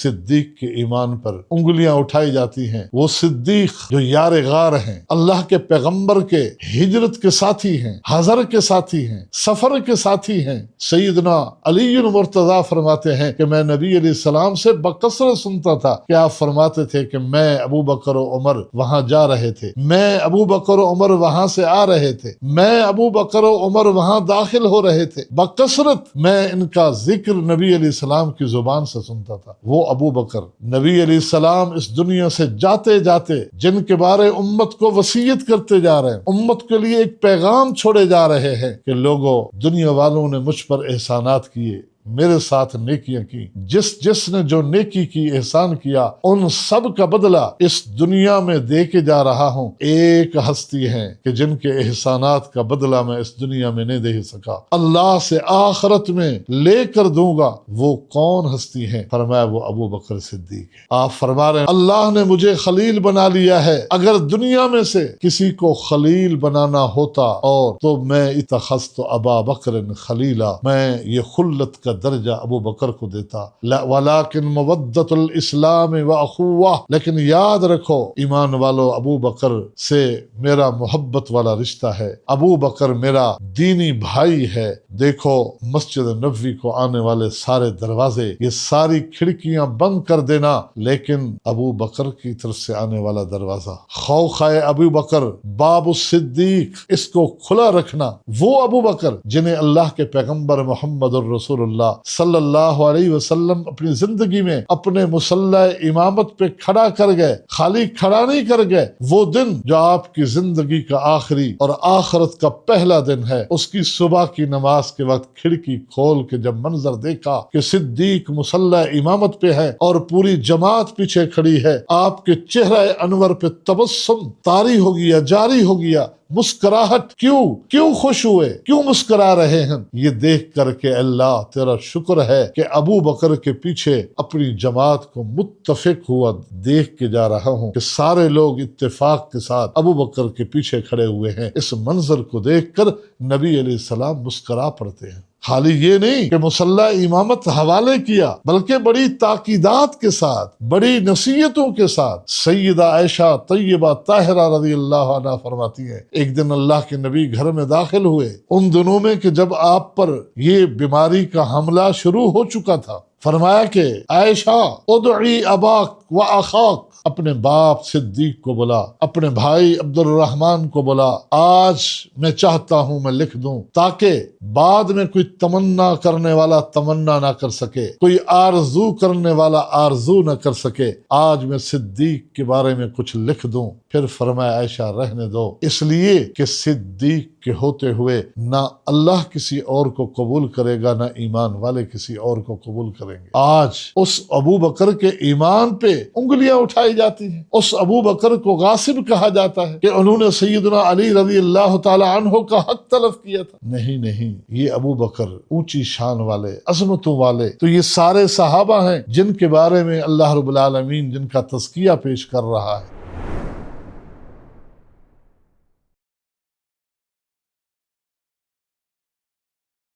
صدیق کے ایمان پر انگلیاں اٹھائی جاتی ہیں۔ وہ صدیق جو یار غار ہیں، اللہ کے پیغمبر کے ہجرت کے ساتھی ہیں، حضر کے ساتھی ہیں، سفر کے ساتھی ہیں۔ سیدنا علی مرتضیٰ فرماتے ہیں کہ میں نبی علیہ السلام سے بکثرت سنتا تھا کہ آپ فرماتے تھے کہ میں ابو بکر و عمر وہاں جا رہے تھے، میں ابو بکر و عمر وہاں سے آ رہے تھے، میں ابو بکر و عمر وہاں داخل ہو رہے تھے۔ بکثرت میں ان کا ذکر نبی علیہ السلام کی زبان سے سنتا تھا۔ وہ ابو بکر نبی علیہ السلام اس دنیا سے جاتے جاتے جن کے بارے امت کو وصیت کرتے جا رہے ہیں، امت کے لیے ایک پیغام چھوڑے جا رہے ہیں کہ لوگوں، دنیا والوں نے مجھ پر احسانات کیے، میرے ساتھ نیکیاں کی، جس نے جو نیکی کی، احسان کیا، ان سب کا بدلہ اس دنیا میں دے کے جا رہا ہوں۔ ایک ہستی ہے کہ جن کے احسانات کا بدلہ میں اس دنیا میں نہیں دے سکا، اللہ سے آخرت میں لے کر دوں گا۔ وہ کون ہستی ہے؟ فرمایا وہ ابو بکر صدیق ہے۔ آپ فرما رہے ہیں اللہ نے مجھے خلیل بنا لیا ہے، اگر دنیا میں سے کسی کو خلیل بنانا ہوتا اور تو میں اتخذت ابا بکر خلیلا، میں یہ خلت کا درجہ ابو بکر کو دیتا۔ ولیکن مودت الاسلام و اخوہ، لیکن یاد رکھو ایمان والو، ابو بکر سے میرا محبت والا رشتہ ہے، ابو بکر میرا دینی بھائی ہے۔ دیکھو مسجد نبوی کو آنے والے سارے دروازے، یہ ساری کھڑکیاں بند کر دینا، لیکن ابو بکر کی طرف سے آنے والا دروازہ، خوخائے ابو بکر، باب الصدیق، اس کو کھلا رکھنا۔ وہ ابو بکر جنہیں اللہ کے پیغمبر محمد الرسول اللہ صلی اللہ علیہ وسلم اپنی زندگی میں اپنے مصلی امامت پہ کھڑا کر گئے، خالی کھڑا نہیں کر گئے، وہ دن جو آپ کی زندگی کا آخری اور آخرت کا پہلا دن ہے، اس کی صبح کی نماز کے وقت کھڑکی کھول کے جب منظر دیکھا کہ صدیق مصلی امامت پہ ہے اور پوری جماعت پیچھے کھڑی ہے، آپ کے چہرہ انور پہ تبسم طاری ہو گیا، جاری ہو گیا، مسکراہٹ۔ کیوں خوش ہوئے، کیوں مسکرا رہے ہیں؟ یہ دیکھ کر کے اللہ تیرا شکر ہے کہ ابو بکر کے پیچھے اپنی جماعت کو متفق ہوا دیکھ کے جا رہا ہوں کہ سارے لوگ اتفاق کے ساتھ ابو بکر کے پیچھے کھڑے ہوئے ہیں۔ اس منظر کو دیکھ کر نبی علیہ السلام مسکرا پڑتے ہیں۔ خالی یہ نہیں کہ مصلی امامت حوالے کیا، بلکہ بڑی تاکیدات کے ساتھ، بڑی نصیحتوں کے ساتھ۔ سیدہ عائشہ طیبہ طاہرہ رضی اللہ عنہا فرماتی ہے ایک دن اللہ کے نبی گھر میں داخل ہوئے، ان دنوں میں کہ جب آپ پر یہ بیماری کا حملہ شروع ہو چکا تھا۔ فرمایا کہ عائشہ ادعی اباک و اخاک، اپنے باپ صدیق کو بلا، اپنے بھائی عبد الرحمن کو بلا، آج میں چاہتا ہوں میں لکھ دوں تاکہ بعد میں کوئی تمنا کرنے والا تمنا نہ کر سکے، کوئی آرزو کرنے والا آرزو نہ کر سکے۔ آج میں صدیق کے بارے میں کچھ لکھ دوں۔ پھر فرمایا عائشہ رہنے دو، اس لیے کہ صدیق کے ہوتے ہوئے نہ اللہ کسی اور کو قبول کرے گا، نہ ایمان والے کسی اور کو قبول کریں گے۔ آج اس ابو بکر کے ایمان پہ انگلیاں اٹھائی جاتی ہیں، اس ابو بکر کو غاصب کہا جاتا ہے کہ انہوں نے سیدنا علی رضی اللہ تعالی عنہ کا حق تلف کیا تھا۔ نہیں، یہ ابو بکر اونچی شان والے، عظمتوں والے، تو یہ سارے صحابہ ہیں جن کے بارے میں اللہ رب العالمین جن کا تزکیہ پیش کر رہا ہے۔